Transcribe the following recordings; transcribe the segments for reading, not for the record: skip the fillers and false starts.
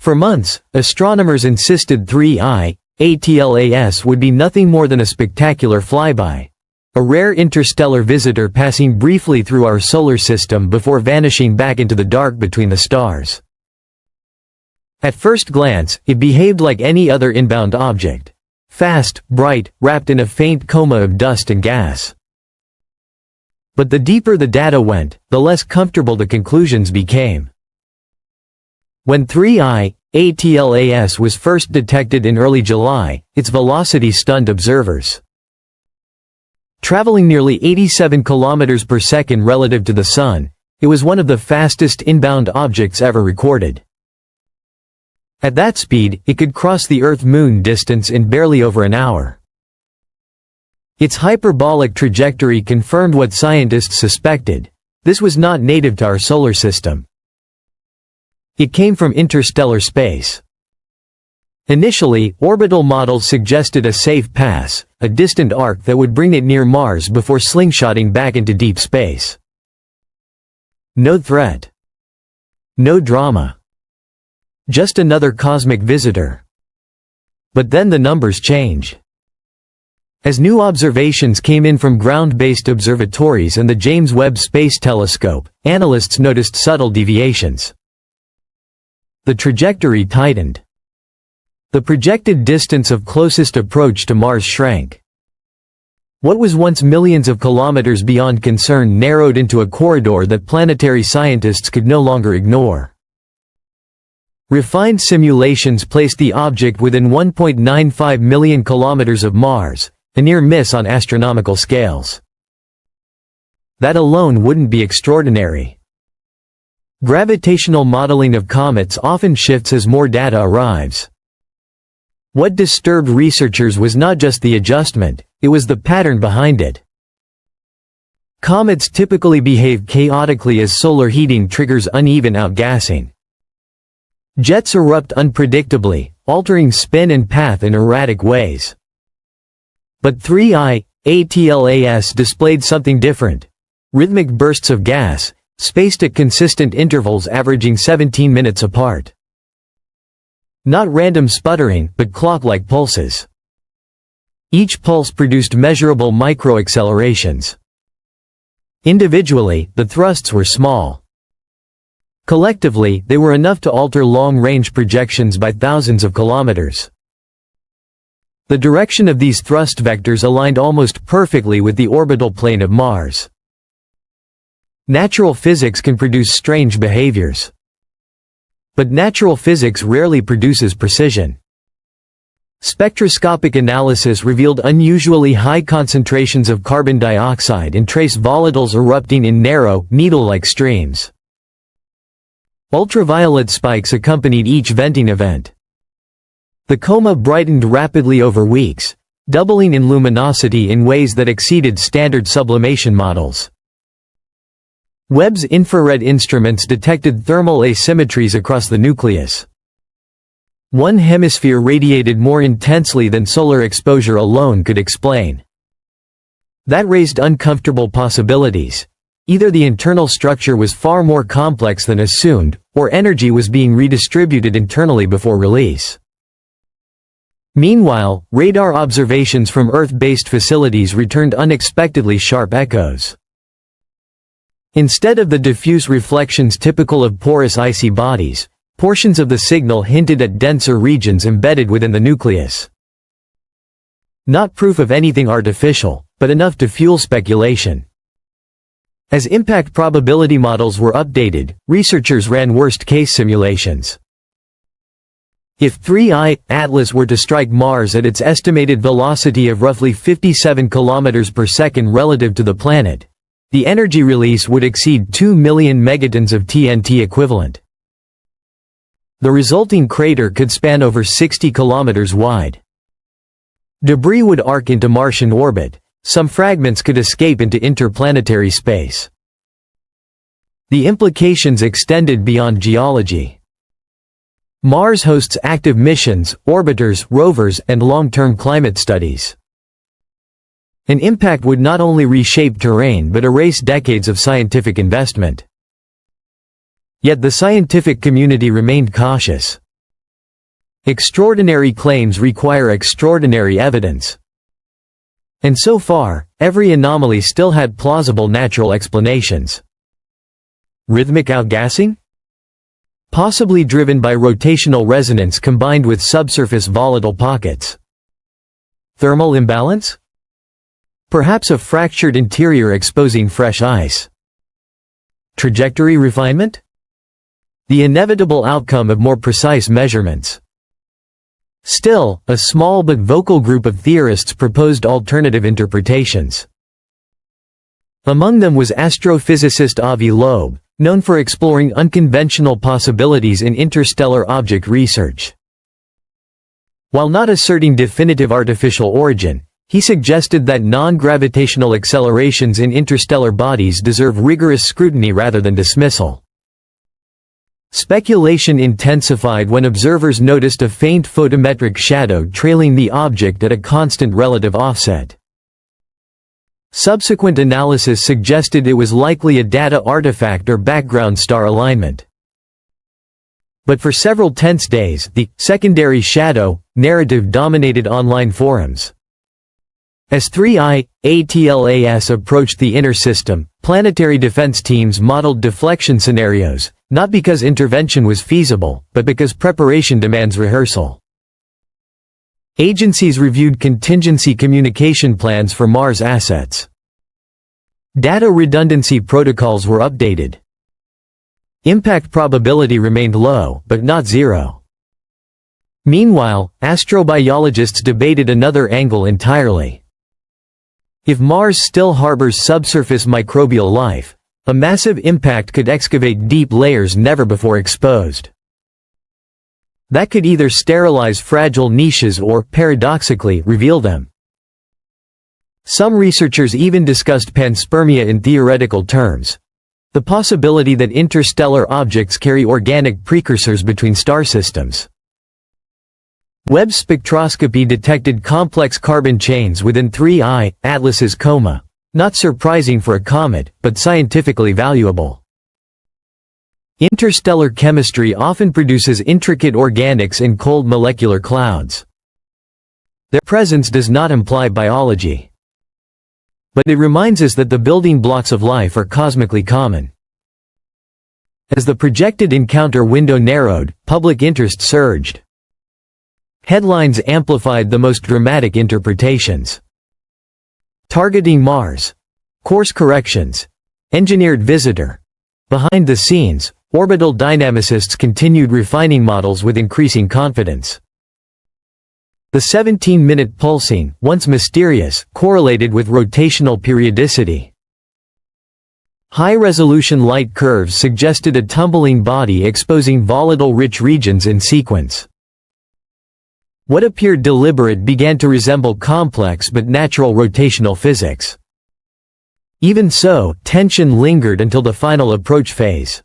For months, astronomers insisted 3I, ATLAS would be nothing more than a spectacular flyby. A rare interstellar visitor passing briefly through our solar system before vanishing back into the dark between the stars. At first glance, it behaved like any other inbound object. Fast, bright, wrapped in a faint coma of dust and gas. But the deeper the data went, the less comfortable the conclusions became. When 3I, ATLAS was first detected in early July, its velocity stunned observers. Traveling nearly 87 kilometers per second relative to the Sun, it was one of the fastest inbound objects ever recorded. At that speed, it could cross the Earth-Moon distance in barely over an hour. Its hyperbolic trajectory confirmed what scientists suspected: this was not native to our solar system. It came from interstellar space. Initially, orbital models suggested a safe pass, a distant arc that would bring it near Mars before slingshotting back into deep space. No threat. No drama. Just another cosmic visitor. But then the numbers change. As new observations came in from ground-based observatories and the James Webb Space Telescope, analysts noticed subtle deviations. The trajectory tightened. The projected distance of closest approach to Mars shrank. What was once millions of kilometers beyond concern narrowed into a corridor that planetary scientists could no longer ignore. Refined simulations placed the object within 1.95 million kilometers of Mars, a near miss on astronomical scales. That alone wouldn't be extraordinary. Gravitational modeling of comets often shifts as more data arrives. What disturbed researchers was not just the adjustment, it was the pattern behind it. Comets typically behave chaotically as solar heating triggers uneven outgassing. Jets erupt unpredictably, altering spin and path in erratic ways. But 3I, ATLAS displayed something different. Rhythmic bursts of gas, spaced at consistent intervals averaging 17 minutes apart. Not random sputtering, but clock-like pulses. Each pulse produced measurable microaccelerations. Individually, the thrusts were small. Collectively, they were enough to alter long-range projections by thousands of kilometers. The direction of these thrust vectors aligned almost perfectly with the orbital plane of Mars. Natural physics can produce strange behaviors. But natural physics rarely produces precision. Spectroscopic analysis revealed unusually high concentrations of carbon dioxide and trace volatiles erupting in narrow, needle-like streams. Ultraviolet spikes accompanied each venting event. The coma brightened rapidly over weeks, doubling in luminosity in ways that exceeded standard sublimation models. Webb's infrared instruments detected thermal asymmetries across the nucleus. One hemisphere radiated more intensely than solar exposure alone could explain. That raised uncomfortable possibilities. Either the internal structure was far more complex than assumed, or energy was being redistributed internally before release. Meanwhile, radar observations from Earth-based facilities returned unexpectedly sharp echoes. Instead of the diffuse reflections typical of porous icy bodies, portions of the signal hinted at denser regions embedded within the nucleus. Not proof of anything artificial, but enough to fuel speculation. As impact probability models were updated, researchers ran worst-case simulations. If 3I, Atlas were to strike Mars at its estimated velocity of roughly 57 km per second relative to the planet, the energy release would exceed 2 million megatons of TNT equivalent. The resulting crater could span over 60 kilometers wide. Debris would arc into Martian orbit. Some fragments could escape into interplanetary space. The implications extended beyond geology. Mars hosts active missions, orbiters, rovers, and long-term climate studies. An impact would not only reshape terrain but erase decades of scientific investment. Yet the scientific community remained cautious. Extraordinary claims require extraordinary evidence. And so far, every anomaly still had plausible natural explanations. Rhythmic outgassing? Possibly driven by rotational resonance combined with subsurface volatile pockets. Thermal imbalance? Perhaps a fractured interior exposing fresh ice. Trajectory refinement? The inevitable outcome of more precise measurements. Still, a small but vocal group of theorists proposed alternative interpretations. Among them was astrophysicist Avi Loeb, known for exploring unconventional possibilities in interstellar object research. While not asserting definitive artificial origin, he suggested that non-gravitational accelerations in interstellar bodies deserve rigorous scrutiny rather than dismissal. Speculation intensified when observers noticed a faint photometric shadow trailing the object at a constant relative offset. Subsequent analysis suggested it was likely a data artifact or background star alignment. But for several tense days, the secondary shadow narrative dominated online forums. As 3I, ATLAS approached the inner system, planetary defense teams modeled deflection scenarios, not because intervention was feasible, but because preparation demands rehearsal. Agencies reviewed contingency communication plans for Mars assets. Data redundancy protocols were updated. Impact probability remained low, but not zero. Meanwhile, astrobiologists debated another angle entirely. If Mars still harbors subsurface microbial life, a massive impact could excavate deep layers never before exposed. That could either sterilize fragile niches or, paradoxically, reveal them. Some researchers even discussed panspermia in theoretical terms, the possibility that interstellar objects carry organic precursors between star systems. Webb spectroscopy detected complex carbon chains within 3I, Atlas's coma. Not surprising for a comet, but scientifically valuable. Interstellar chemistry often produces intricate organics in cold molecular clouds. Their presence does not imply biology. But it reminds us that the building blocks of life are cosmically common. As the projected encounter window narrowed, public interest surged. Headlines amplified the most dramatic interpretations. Targeting Mars. Course corrections. Engineered visitor. Behind the scenes, orbital dynamicists continued refining models with increasing confidence. The 17-minute pulsing, once mysterious, correlated with rotational periodicity. High-resolution light curves suggested a tumbling body exposing volatile-rich regions in sequence. What appeared deliberate began to resemble complex but natural rotational physics. Even so, tension lingered until the final approach phase.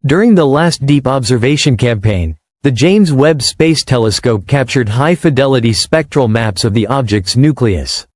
During the last deep observation campaign, the James Webb Space Telescope captured high-fidelity spectral maps of the object's nucleus.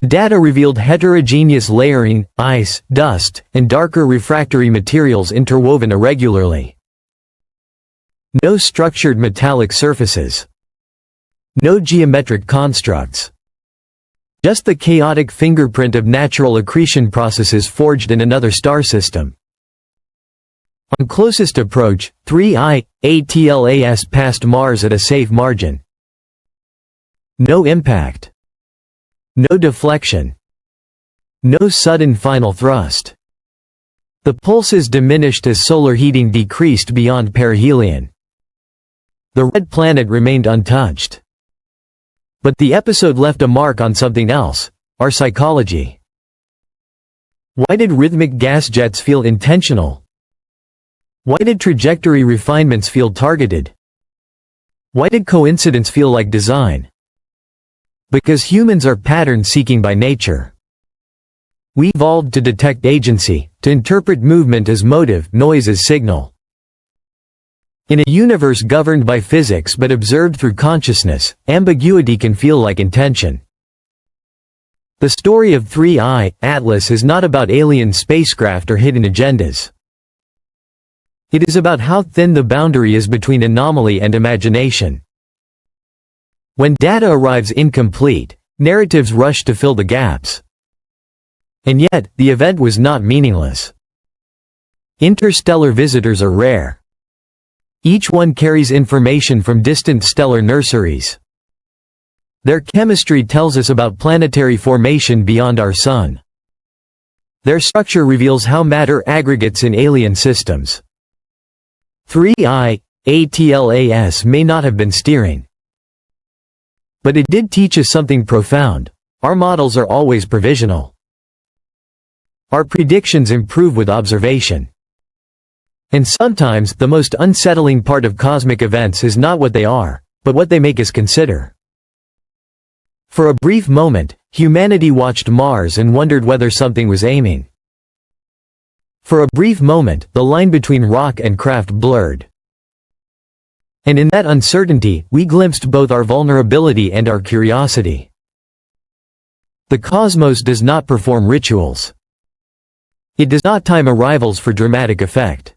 The data revealed heterogeneous layering, ice, dust, and darker refractory materials interwoven irregularly. No structured metallic surfaces. No geometric constructs. Just the chaotic fingerprint of natural accretion processes forged in another star system. On closest approach, 3I, ATLAS passed Mars at a safe margin. No impact. No deflection. No sudden final thrust. The pulses diminished as solar heating decreased beyond perihelion. The red planet remained untouched. But the episode left a mark on something else, our psychology. Why did rhythmic gas jets feel intentional? Why did trajectory refinements feel targeted? Why did coincidence feel like design? Because humans are pattern-seeking by nature. We evolved to detect agency, to interpret movement as motive, noise as signal. In a universe governed by physics but observed through consciousness, ambiguity can feel like intention. The story of 3I, Atlas is not about alien spacecraft or hidden agendas. It is about how thin the boundary is between anomaly and imagination. When data arrives incomplete, narratives rush to fill the gaps. And yet, the event was not meaningless. Interstellar visitors are rare. Each one carries information from distant stellar nurseries. Their chemistry tells us about planetary formation beyond our Sun. Their structure reveals how matter aggregates in alien systems. 3I, ATLAS may not have been steering. But it did teach us something profound. Our models are always provisional. Our predictions improve with observation. And sometimes, the most unsettling part of cosmic events is not what they are, but what they make us consider. For a brief moment, humanity watched Mars and wondered whether something was aiming. For a brief moment, the line between rock and craft blurred. And in that uncertainty, we glimpsed both our vulnerability and our curiosity. The cosmos does not perform rituals. It does not time arrivals for dramatic effect.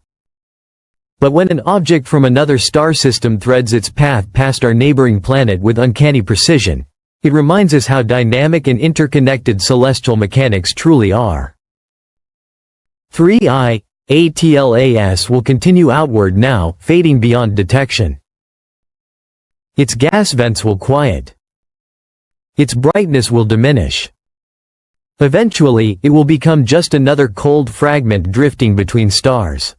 But when an object from another star system threads its path past our neighboring planet with uncanny precision, it reminds us how dynamic and interconnected celestial mechanics truly are. 3I, ATLAS will continue outward now, fading beyond detection. Its gas vents will quiet. Its brightness will diminish. Eventually, it will become just another cold fragment drifting between stars.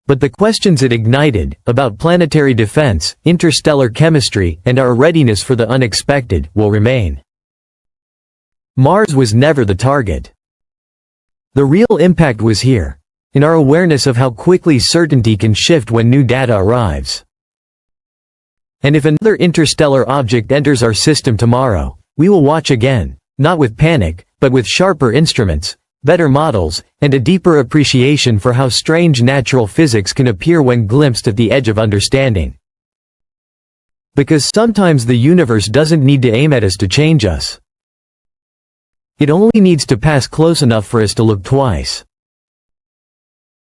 But the questions it ignited, about planetary defense, interstellar chemistry, and our readiness for the unexpected, will remain. Mars was never the target. The real impact was here, in our awareness of how quickly certainty can shift when new data arrives. And if another interstellar object enters our system tomorrow, we will watch again, not with panic, but with sharper instruments, better models, and a deeper appreciation for how strange natural physics can appear when glimpsed at the edge of understanding. Because sometimes the universe doesn't need to aim at us to change us. It only needs to pass close enough for us to look twice.